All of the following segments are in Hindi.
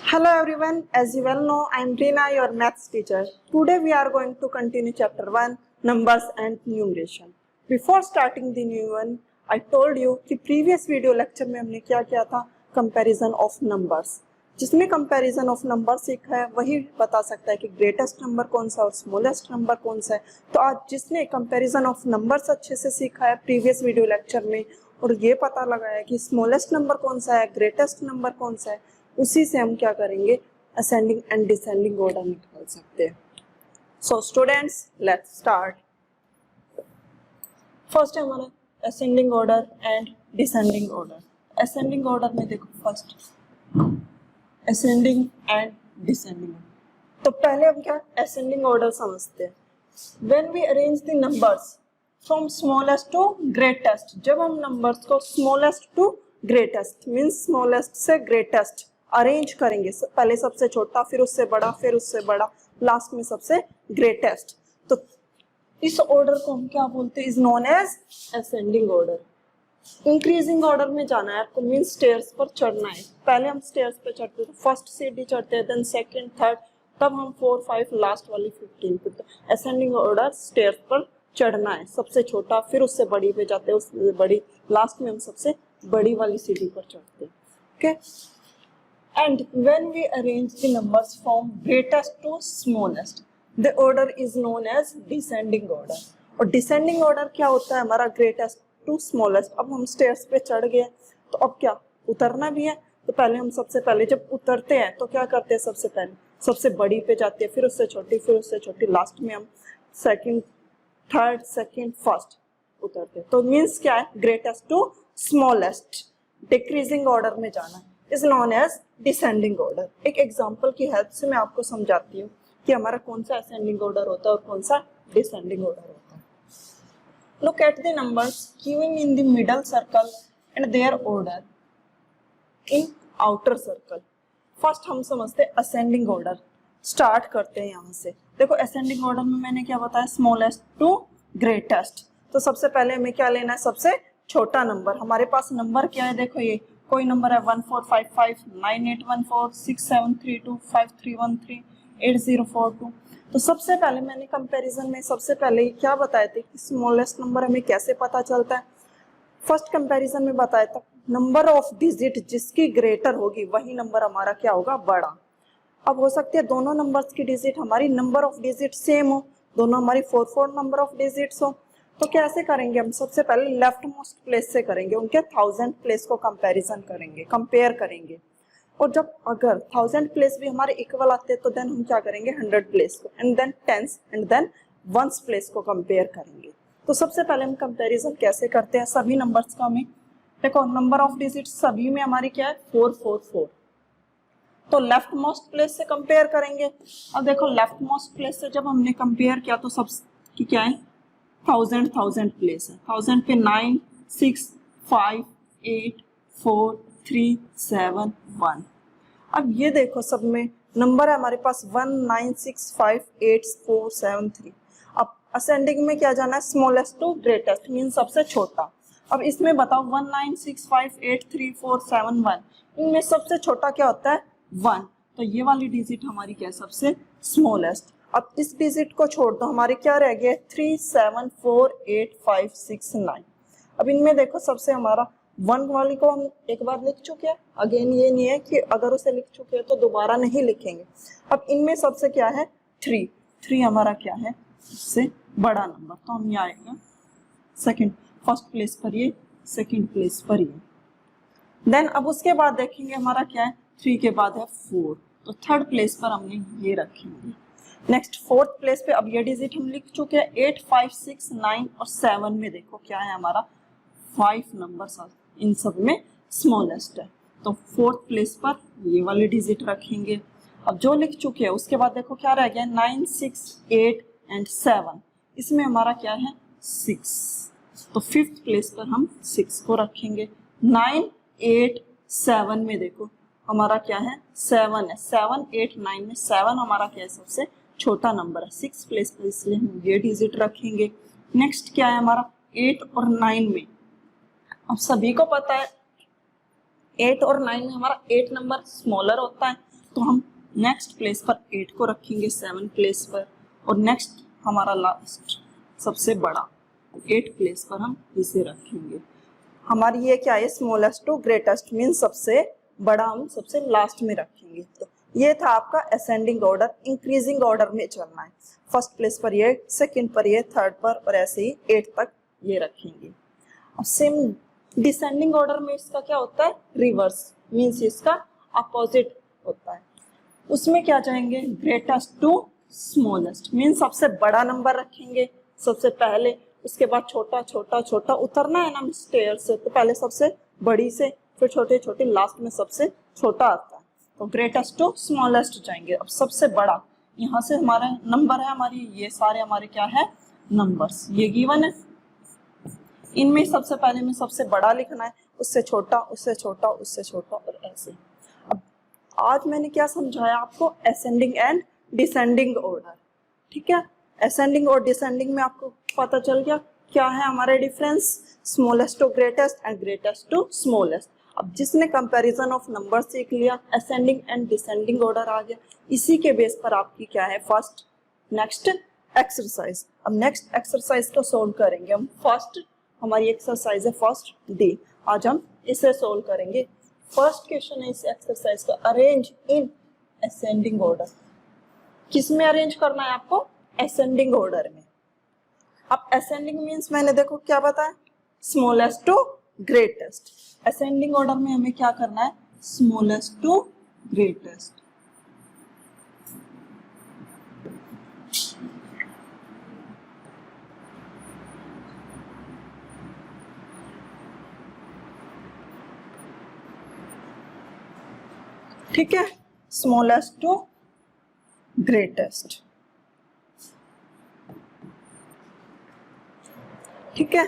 Hello everyone, as you well know, I am Reena, your maths teacher. Today we are going to continue chapter 1, numbers and numeration. Before starting the new one, I told you कि previous video lecture में हमने क्या किया था, comparison of numbers. जिसने comparison of numbers सीखा है वही बता सकता है कि greatest number कौन सा और smallest number कौन सा है. तो आज जिसने comparison of numbers अच्छे से सीखा है previous video lecture में और ये पता लगाया कि smallest number कौन सा है, greatest number कौन सा है, उसी से हम क्या करेंगे, असेंडिंग एंड डिसेंडिंग ऑर्डर निकाल सकते हैं. So students, let's start. First है हमारा ascending order and descending order. Ascending order में देखो फर्स्ट असेंडिंग एंड डिसेंडिंग. तो पहले हम क्या असेंडिंग ऑर्डर समझते हैं. When we arrange the numbers from smallest to greatest, जब हम नंबर्स को smallest to greatest means smallest से ग्रेटेस्ट अरेंज करेंगे, पहले सबसे छोटा, फिर उससे बड़ा, फिर उससे बड़ा, लास्ट में सबसे ग्रेटेस्ट. तो इस ऑर्डर को हम क्या बोलते हैं, is known as ascending order. Increasing order में जाना है आपको, मीन्स स्टेयर्स पर चढ़ना है. पहले हम स्टेयर्स पर चढ़ते हैं, फर्स्ट सीढ़ी चढ़ते हैं, देन सेकंड, थर्ड, तब हम 4, 5, लास्ट वाली 15 पे. तो असेंडिंग ऑर्डर स्टेयर्स पर चढ़ना है, सबसे छोटा, फिर उससे बड़ी पे जाते हैं, उससे बड़ी, लास्ट में हम सबसे बड़ी वाली सीढ़ी पर चढ़ते हैं. Okay. And when we arrange the numbers from greatest to smallest, the order is known as descending order. और descending order क्या होता है हमारा, greatest to smallest. अब हम stairs पे चढ़ गए तो अब क्या उतरना भी है. तो पहले हम सबसे पहले जब उतरते हैं तो क्या करते हैं, सबसे पहले सबसे बड़ी पे जाते हैं, फिर उससे छोटी, फिर उससे छोटी, लास्ट में हम सेकंड, थर्ड, सेकंड, फर्स्ट उतरते हैं. तो मीन्स क्या है, greatest to smallest, decreasing order में जाना है, is known as descending order. एक एग्जांपल की हेल्प से मैं आपको समझाती हूँ कि हमारा कौन सा असेंडिंग ऑर्डर होता है और कौन सा डिसेंडिंग ऑर्डर होता है. Look at the numbers given in the middle circle and their order in outer circle. First हम समझते हैं असेंडिंग ऑर्डर. स्टार्ट करते हैं यहाँ से. देखो असेंडिंग ऑर्डर में मैंने क्या बताया, स्मॉलेस्ट टू ग्रेटेस्ट. तो सबसे पहले हमें क्या लेना है, सबसे छोटा नंबर. हमारे पास नंबर क्या है, देखो ये कोई नंबर है 1455, 9814, 6732, 5313, 8042. तो सबसे पहले मैंने कंपैरिजन में सबसे पहले क्या बताए थे कि स्मॉलेस्ट नंबर हमें कैसे पता चलता है. फर्स्ट कंपैरिजन में बताया था नंबर ऑफ डिजिट जिसकी ग्रेटर होगी वही नंबर हमारा क्या होगा, बड़ा. अब हो सकती है दोनों नंबर्स की डिजिट हमारी नंबर ऑफ डिजिट सेम हो, दोनों हमारी 4 नंबर ऑफ डिजिट्स हो. तो कैसे करेंगे हम, सबसे पहले लेफ्ट मोस्ट प्लेस से करेंगे, उनके 1000 प्लेस को कंपैरिजन करेंगे, कंपेयर करेंगे. और जब अगर 1000 प्लेस भी हमारे इक्वल आते हैं तो देन हम क्या करेंगे, 100 प्लेस को, and then tens and then ones place को कंपेयर करेंगे. तो सबसे पहले हम कंपैरिजन कैसे करते हैं सभी नंबर्स का. हमें देखो नंबर ऑफ डिजिट सभी में हमारी क्या है, 444. तो लेफ्ट मोस्ट प्लेस से कंपेयर करेंगे. अब देखो लेफ्ट मोस्ट प्लेस से जब हमने कंपेयर किया तो सब की क्या है, 1000 प्लेस है. 1000 पे 9, 6, 5, 8, 4, 3, 7, 1. अब ये देखो सब में नंबर है हमारे पास 1, 9, 6, 5, 8, 4, 7, 3. अब असेंडिंग में क्या जाना है, स्मॉलेस्ट टू ग्रेटेस्ट मीन सबसे छोटा. अब इसमें बताओ 1, 9, 6, 5, 8, 3, 4, 7, 1, इनमें सबसे छोटा क्या होता है, 1. तो ये वाली डिजिट हमारी क्या है, सबसे स्मॉलेस्ट. अब इस डिजिट को छोड़ दो, हमारे क्या रह गए, 3, 7, 4, 8, 5, 6, 9. अब इनमें देखो सबसे हमारा 1 वाली को हम एक बार लिख चुके हैं, अगेन ये नहीं है कि अगर उसे लिख चुके हैं तो दोबारा नहीं लिखेंगे. अब इनमें सबसे क्या है, 3 हमारा क्या है, इससे बड़ा नंबर. तो हम ये आएगा सेकंड, फर्स्ट प्लेस पर ये, सेकंड प्लेस पर ये. देन अब उसके बाद देखेंगे हमारा क्या है, 3 के बाद है 4, तो थर्ड प्लेस पर हमने ये रखेंगे. नेक्स्ट फोर्थ प्लेस पे अब ये डिजिट हम लिख चुके हैं, 8, 5, 6, 9 और 7 में देखो क्या है हमारा, 5 नंबर इन सब में स्मॉलेस्ट है. तो फोर्थ प्लेस पर ये वाले डिजिट रखेंगे. अब जो लिख चुके हैं उसके बाद देखो क्या रह गया, 9, 6, 8 एंड 7, इसमें हमारा क्या है, 6. तो फिफ्थ प्लेस पर हम 6 को रखेंगे. 9, 8, 7 में देखो हमारा क्या है, 7 है. 7, 8, 9 में 7 हमारा क्या है, सबसे छोटा नंबर है. 6 प्लेस पर इसलिए हम ये डिजिट रखेंगे. नेक्स्ट क्या है हमारा, 8 और 9 में, अब सभी को पता है 8 और 9 में हमारा 8 नंबर स्मॉलर होता है, तो हम नेक्स्ट प्लेस पर 8 को रखेंगे 7 प्लेस पर, और नेक्स्ट हमारा लास्ट सबसे बड़ा 8 प्लेस पर हम इसे रखेंगे। हमारी ये क्या है, स्मॉलेस्ट टू ग्रेटेस्ट, मीन सबसे बड़ा हम सबसे लास्ट में रखेंगे। तो ये था आपका असेंडिंग ऑर्डर, इंक्रीजिंग ऑर्डर में चलना है। फर्स्ट प्लेस पर ये, सेकंड पर ये, थर्ड पर, और ऐसे ही 8 तक ये रखेंगे। अब सेम डिसेंडिंग ऑर्डर में इसका क्या होता है, रिवर्स, मीन्स इसका अपोजिट होता है। उसमें क्या चाहेंगे, ग्रेटेस्ट टू स्मॉलेस्ट, मीन्स सबसे बड़ा नंबर रखेंगे सबसे पहले, उसके बाद छोटा छोटा छोटा उतरना है ना स्टेयर से, तो पहले सबसे बड़ी से, फिर छोटे छोटे, लास्ट में सबसे छोटा आता है। तो ग्रेटेस्ट टू स्मॉलेस्ट जाएंगे। अब सबसे बड़ा, यहाँ से हमारा नंबर है, हमारी ये सारे हमारे क्या है, नंबर्स, ये गिवन है। इनमें सबसे पहले में सबसे बड़ा लिखना है, उससे छोटा, उससे छोटा, उससे छोटा, और ऐसे। अब आज मैंने क्या समझाया आपको, असेंडिंग एंड डिसेंडिंग ऑर्डर, ठीक है। असेंडिंग और डिसेंडिंग में आपको पता चल गया क्या है हमारे difference, smallest to greatest and greatest to smallest. अब जिसने कंपैरिजन ऑफ नंबर सीख लिया, असेंडिंग एंड डिसेंडिंग ऑर्डर आ गया, इसी के बेस पर आपकी क्या है फर्स्ट नेक्स्ट एक्सरसाइज। अब नेक्स्ट एक्सरसाइज को सोल्व करेंगे हम। फर्स्ट हमारी एक्सरसाइज है फर्स्ट डी, आज हम इसे सोल्व करेंगे। फर्स्ट क्वेश्चन है इस एक्सरसाइज का, अरेंज इन असेंडिंग ऑर्डर। किस में अरेंज करना है आपको, असेंडिंग ऑर्डर में। अब असेंडिंग मींस मैंने देखो क्या बताया, smallest to greatest. Ascending order में हमें क्या करना है, स्मॉलेस्ट टू ग्रेटेस्ट। ठीक है, स्मॉलेस्ट टू ग्रेटेस्ट। ठीक है,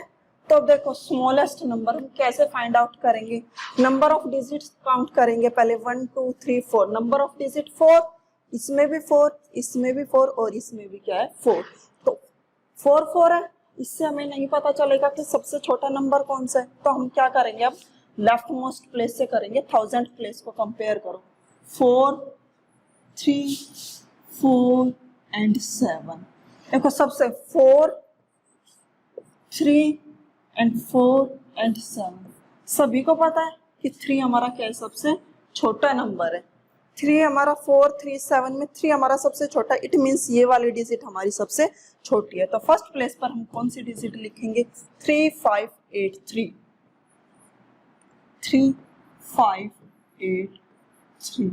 तो अब देखो स्मॉलेस्ट नंबर हम कैसे फाइंड आउट करेंगे, नंबर ऑफ डिजिट्स काउंट करेंगे पहले, 1 2 3 4, नंबर ऑफ डिजिट 4, इसमें भी 4, इसमें भी 4, और इसमें भी क्या है 4। तो 4 4 है, इससे हमें नहीं पता चलेगा कि सबसे छोटा नंबर कौन सा है, तो हम क्या करेंगे, अब लेफ्ट मोस्ट प्लेस से करेंगे, 1000 प्लेस को कंपेयर करो, 4 3 4 एंड 7। देखो सबसे 4 3 एंड 4 एंड 7, सभी को पता है कि 3 हमारा क्या है, सबसे छोटा नंबर है। 3 हमारा 4 3 7 में 3 हमारा सबसे छोटा, इट मींस ये वाली डिजिट हमारी सबसे छोटी है। तो फर्स्ट प्लेस पर हम कौन सी डिजिट लिखेंगे, 3 5 8 3, 3 5 8 3।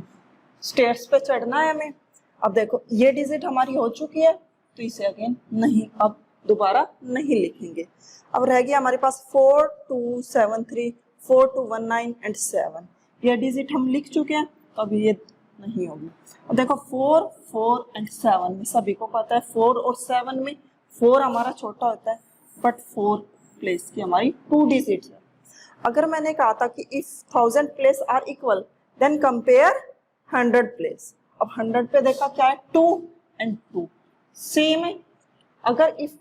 स्टेयर्स पे चढ़ना है हमें। अब देखो ये डिजिट हमारी हो चुकी है, तो इसे अगेन नहीं, अब दोबारा नहीं लिखेंगे। अब रह गया हमारे पास 4 2 7 3, 4 2 1 9 एंड 7। ये डिजिट हम लिख चुके हैं, तो अभी ये नहीं होगी। अब देखो 4 4 एंड 7 में सभी को पता है 4 और 7 में 4 हमारा छोटा होता है, बट 4 प्लेस की हमारी 2 डिजिट है। अगर मैंने कहा था कि if 1000 place are equal then compare 100 place. अब 100 पे देखा क्या है, 2 एंड 2 सेम है। अगर इफ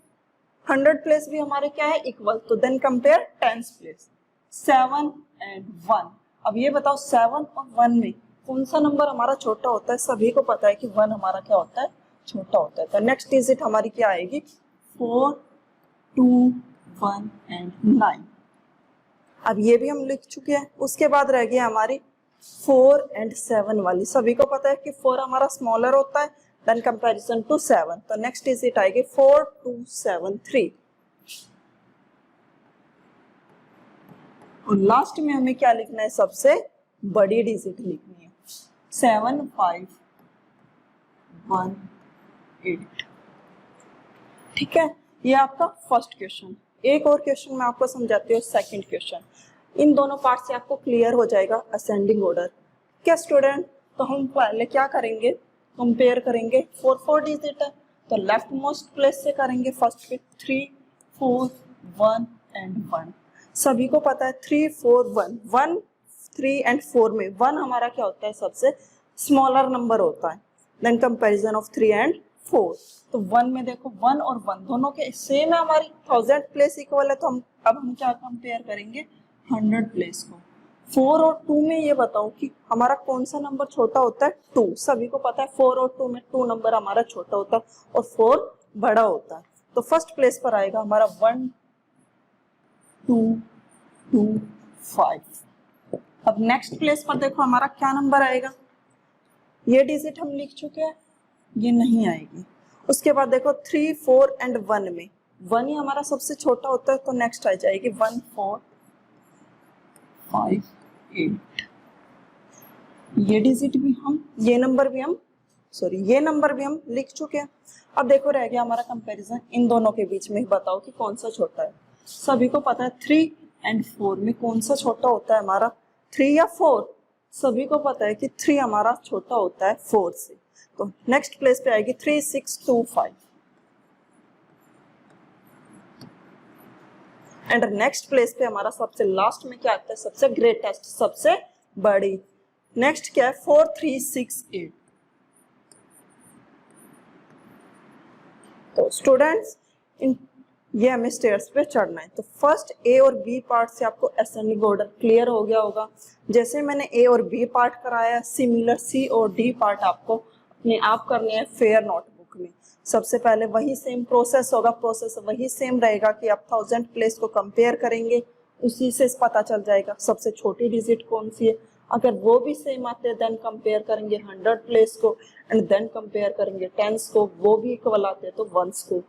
100 प्लेस भी हमारे क्या है इक्वल, तो देन कंपेयर 10 प्लेस, 7 एंड 1। अब ये बताओ 7 और 1 में कौन सा नंबर हमारा छोटा होता है, सभी को पता है कि 1 हमारा क्या होता है, छोटा होता है। तो नेक्स्ट डिजिट हमारी क्या आएगी, 4 2 1 एंड 9। अब ये भी हम लिख चुके हैं। उसके बाद रह गया हमारी 4 एंड 7 वाली, सभी को पता है कि 4 हमारा स्मॉलर होता है देन कंपैरिजन टू 7। तो नेक्स्ट डिजिट आएगी 4 2 7 3। और लास्ट में हमें क्या लिखना है, सबसे बड़ी डिजिट लिखनी है, 7 5 1 8। ठीक है, ये आपका फर्स्ट क्वेश्चन। एक और क्वेश्चन मैं आपको समझाती हूँ, सेकंड क्वेश्चन। इन दोनों पार्ट से आपको क्लियर हो जाएगा असेंडिंग ऑर्डर। क्या स्टूडेंट, तो हम पहले क्या करेंगे, कंपेयर करेंगे। 4 4 डिजिट है, तो लेफ्ट मोस्ट प्लेस से करेंगे। फर्स्ट पे 3 4 1 एंड 1, सभी को पता है 3 4 1, 1 3 एंड 4 में 1 हमारा क्या होता है, सबसे स्मॉलर नंबर होता है देन कंपैरिजन ऑफ 3 एंड 4। तो 1 में देखो 1 और 1 दोनों के सेम है, हमारी 1000 प्लेस इक्वल है, तो हम अब हम क्या कंपेयर करेंगे, 100 प्लेस को। 4 और 2 में ये बताओ कि हमारा कौन सा नंबर छोटा होता है, 2। सभी को पता है 4 और 2 में 2 नंबर हमारा छोटा होता है और 4 बड़ा होता है। तो फर्स्ट प्लेस पर आएगा हमारा 1 2 2 5। अब नेक्स्ट प्लेस पर देखो हमारा क्या नंबर आएगा, ये डिजिट हम लिख चुके हैं, ये नहीं आएगी। उसके बाद देखो 3 4 एंड 1 में 1 ही हमारा सबसे छोटा होता है, तो नेक्स्ट आ जाएगी 1 4 5 8। ये डिजिट भी हम, ये नंबर भी हम लिख चुके हैं। अब देखो रह गया हमारा कंपैरिजन इन दोनों के बीच में, बताओ कि कौन सा छोटा है। सभी को पता है 3 एंड 4 में कौन सा छोटा होता है हमारा, 3 या 4। सभी को पता है कि 3 हमारा छोटा होता है 4 से, तो नेक्स्ट प्लेस पे आएगी 3 6 2 5। एंड नेक्स्ट प्लेस पे हमारा सबसे लास्ट में क्या आता है, सबसे ग्रेटेस्ट, सबसे बड़ी। नेक्स्ट क्या है 4 3 6 8। तो स्टूडेंट्स ये हमें स्टेयर्स पे चढ़ना है, तो फर्स्ट ए और बी पार्ट से आपको असेंडिंग ऑर्डर क्लियर हो गया होगा। जैसे मैंने ए और बी पार्ट कराया, सिमिलर सी और डी पार्ट आपको अपने आप करने हैं फेयर नोटबुक में। सबसे पहले वही सेम प्रोसेस होगा, प्रोसेस वही सेम रहेगा कि आप 1000 प्लेस को कंपेयर करेंगे, उसी से पता चल जाएगा सबसे छोटी डिजिट कौन सी है। अगर वो भी सेम आते हैं देन कंपेयर करेंगे 100 प्लेस को, एंड देन कंपेयर करेंगे टेंस को, वो भी इक्वल आते हैं तो वंस को।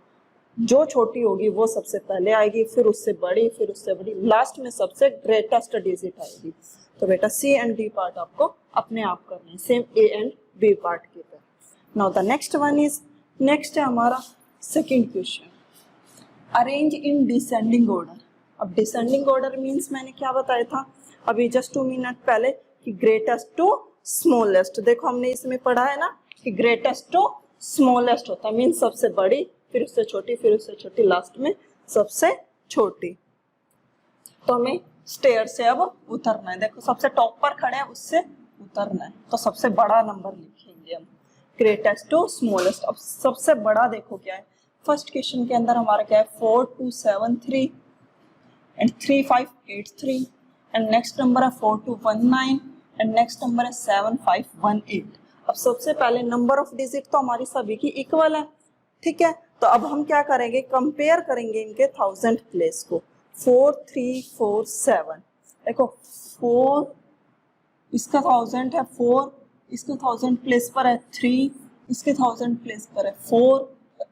जो छोटी होगी वो सबसे पहले आएगी, फिर उससे बड़ी, फिर उससे बड़ी, लास्ट में सबसे ग्रेटेस्ट डिजिट आएगी। तो बेटा सी एंड डी पार्ट आपको अपने आप करना है, same A and B part की तरह। Now the next one is, next है हमारा second question, arrange in descending order. अब डिसेंडिंग ऑर्डर मीन्स मैंने क्या बताया था अभी जस्ट 2 मिनट पहले कि ग्रेटेस्ट टू स्मॉलेस्ट। देखो हमने इसमें पढ़ा है ना कि ग्रेटेस्ट टू स्मॉलेस्ट होता है, मीन्स सबसे बड़ी, फिर उससे छोटी, फिर उससे छोटी, लास्ट में सबसे छोटी। तो हमें स्टेयर से अब उतरना है। देखो सबसे टॉप पर खड़े हैं, उससे उतरना है, तो सबसे बड़ा नंबर लिखेंगे हम, ग्रेटेस्ट टू स्मॉलेस्ट। अब सबसे बड़ा देखो क्या है, फर्स्ट क्वेश्चन के अंदर हमारा क्या है 4 2 7 3 एंड 3 5 8 3, एंड नेक्स्ट नंबर है 4 2 1 9 एंड नेक्स्ट नंबर है 7 5 1 8। अब सबसे पहले नंबर ऑफ डिजिट तो हमारी सभी की इक्वल है, ठीक है। तो अब हम क्या करेंगे, कंपेयर करेंगे इनके 1000 प्लेस को। 4 3 4 7, देखो 4 इसका 1000 है, 4 इसके 1000 प्लेस पर है, 3 इसके 1000 प्लेस पर है, 4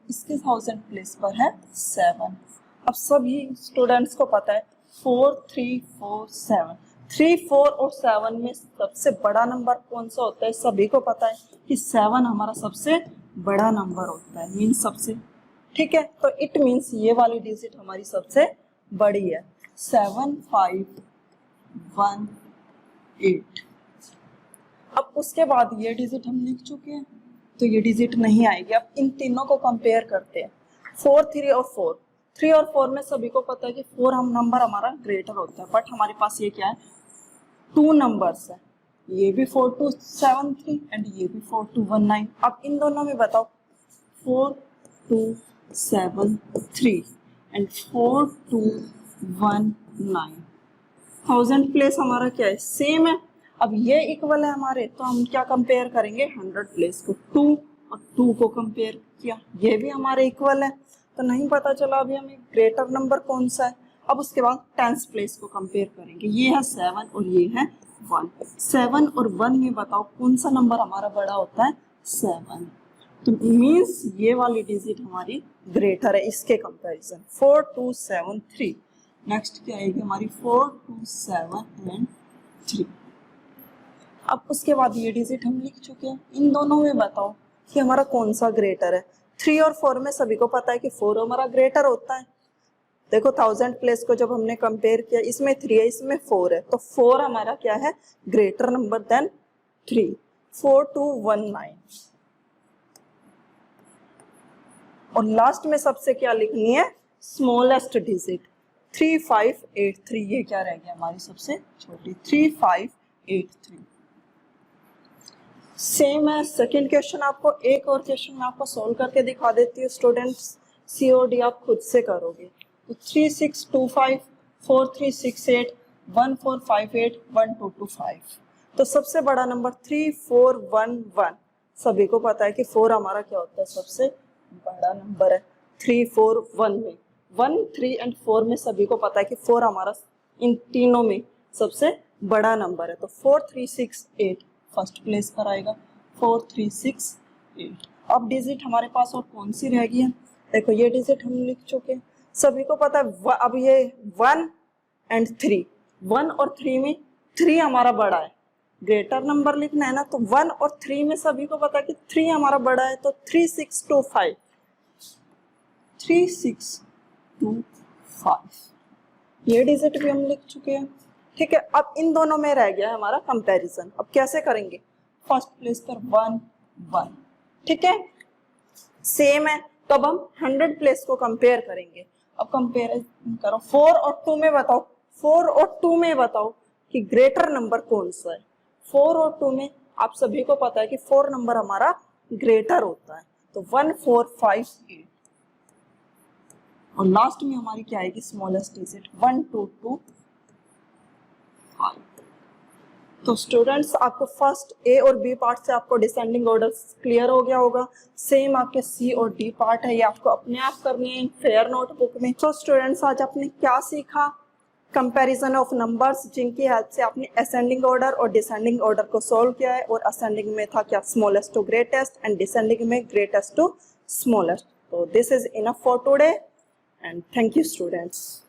इसके 1000 प्लेस पर है 7। अब सभी स्टूडेंट्स को पता है 4 3 4 7, 3 4 और 7 में सबसे बड़ा नंबर कौन सा होता है, सभी को पता है कि 7 हमारा सबसे बड़ा नंबर होता है, मीन्स सबसे, ठीक है। तो इट मीन्स ये वाली डिजिट हमारी सबसे बड़ी है, 7 5 1 8। अब उसके बाद ये डिजिट हम लिख चुके हैं, तो ये डिजिट नहीं आएगी। अब इन तीनों को कंपेयर करते हैं, 4 3 और 4। 3 और 4 में सभी को पता है कि 4 हम नंबर हमारा ग्रेटर होता है, बट हमारे पास ये क्या है 2 नंबर्स है, ये भी 4 2 7 3 एंड ये भी 4 2 1 9। अब इन दोनों में बताओ 4 2 7 3 एंड 4 2 1 9, 1000 प्लेस हमारा क्या है, सेम है। अब ये इक्वल है हमारे, तो हम क्या कंपेयर करेंगे 100 प्लेस को, 2 और 2 को कंपेयर किया, ये भी हमारे इक्वल है, तो नहीं पता चला अभी हमें ग्रेटर नंबर कौन सा है। अब उसके बाद 10th प्लेस को कंपेयर करेंगे, ये है 7 और ये है 1। 7 और 1 में बताओ कौन सा नंबर हमारा बड़ा होता है, 7। तो मीन्स ये वाली डिजिट हमारी ग्रेटर है इसके कंपैरिजन, 4 2 7 3। नेक्स्ट क्या आएगी हमारी 4 2 7 एंड 3। अब उसके बाद ये डिजिट हम लिख चुके हैं, इन दोनों में बताओ कि हमारा कौन सा ग्रेटर है। 3 और 4 में सभी को पता है कि 4 हमारा ग्रेटर होता है। देखो 1000 प्लेस को जब हमने कंपेयर किया, इसमें 3 है, इसमें 4 है, तो 4 हमारा क्या है ग्रेटर नंबर देन 3। 4 2 1 9 और लास्ट में सबसे क्या लिखनी है स्मॉलेस्ट डिजिट 3 5 8 3। ये क्या रह गया हमारी सबसे छोटी 3 5 8 3। सेम है सेकंड क्वेश्चन, आपको एक और क्वेश्चन मैं आपको सोल्व करके दिखा देती हूँ स्टूडेंट्स, COD आप खुद से करोगे। तो 3 6 2 5 4 3 6 8 1 4 5 8 1 2 2 5। तो सबसे बड़ा नंबर 3 4 1 1। सभी को पता है कि 4 हमारा क्या होता है, सबसे बड़ा नंबर है। 3 4 1 में 1 3 एंड 4 में सभी को पता है कि 4 हमारा इन तीनों में सबसे बड़ा नंबर है। तो 4 3 6 8 फर्स्ट प्लेस पर आएगा। 4 3 6 8। अब डिजिट हमारे पास और कौन सी रह गई है, देखो ये डिजिट हम लिख चुके हैं, सभी को पता है। अब ये 1 एंड 3, 1 और 3 में 3 हमारा बड़ा है, ग्रेटर नंबर लिखना है ना, तो 1 और 3 में सभी को पता है कि 3 हमारा बड़ा है। तो 3 6 2 5, 3 6 2 5, ये डिजिट भी हम लिख चुके हैं। ठीक है, अब इन दोनों में रह गया है हमारा कंपैरिजन। अब कैसे करेंगे, फर्स्ट प्लेस पर 1 1, ठीक है, सेम है। तो अब हम 100 प्लेस को कंपेयर करेंगे। अब कंपेयर करो 4 और 2 में बताओ, 4 और 2 में बताओ कि ग्रेटर नंबर कौन सा है। 4 और 2 में आप सभी को पता है कि 4 नंबर हमारा ग्रेटर होता है। तो 1 4 5 8 और लास्ट में हमारी क्या आएगी, स्मॉलेस्ट डिजिट 1 2 2 5। तो स्टूडेंट्स आपको फर्स्ट ए और बी पार्ट से आपको डिसेंडिंग ऑर्डर क्लियर हो गया होगा। सेम आपके सी और डी पार्ट है, ये आपको अपने आप करनी है फेयर नोटबुक में। तो स्टूडेंट्स आज आपने क्या सीखा, कंपैरिजन ऑफ नंबर्स, जिनकी हेल्प से आपने असेंडिंग ऑर्डर और डिसेंडिंग ऑर्डर को सॉल्व किया है। और असेंडिंग में था क्या, smallest to greatest, and descending में ग्रेटेस्ट टू स्मॉलेस्ट। तो this is enough for today and thank you students.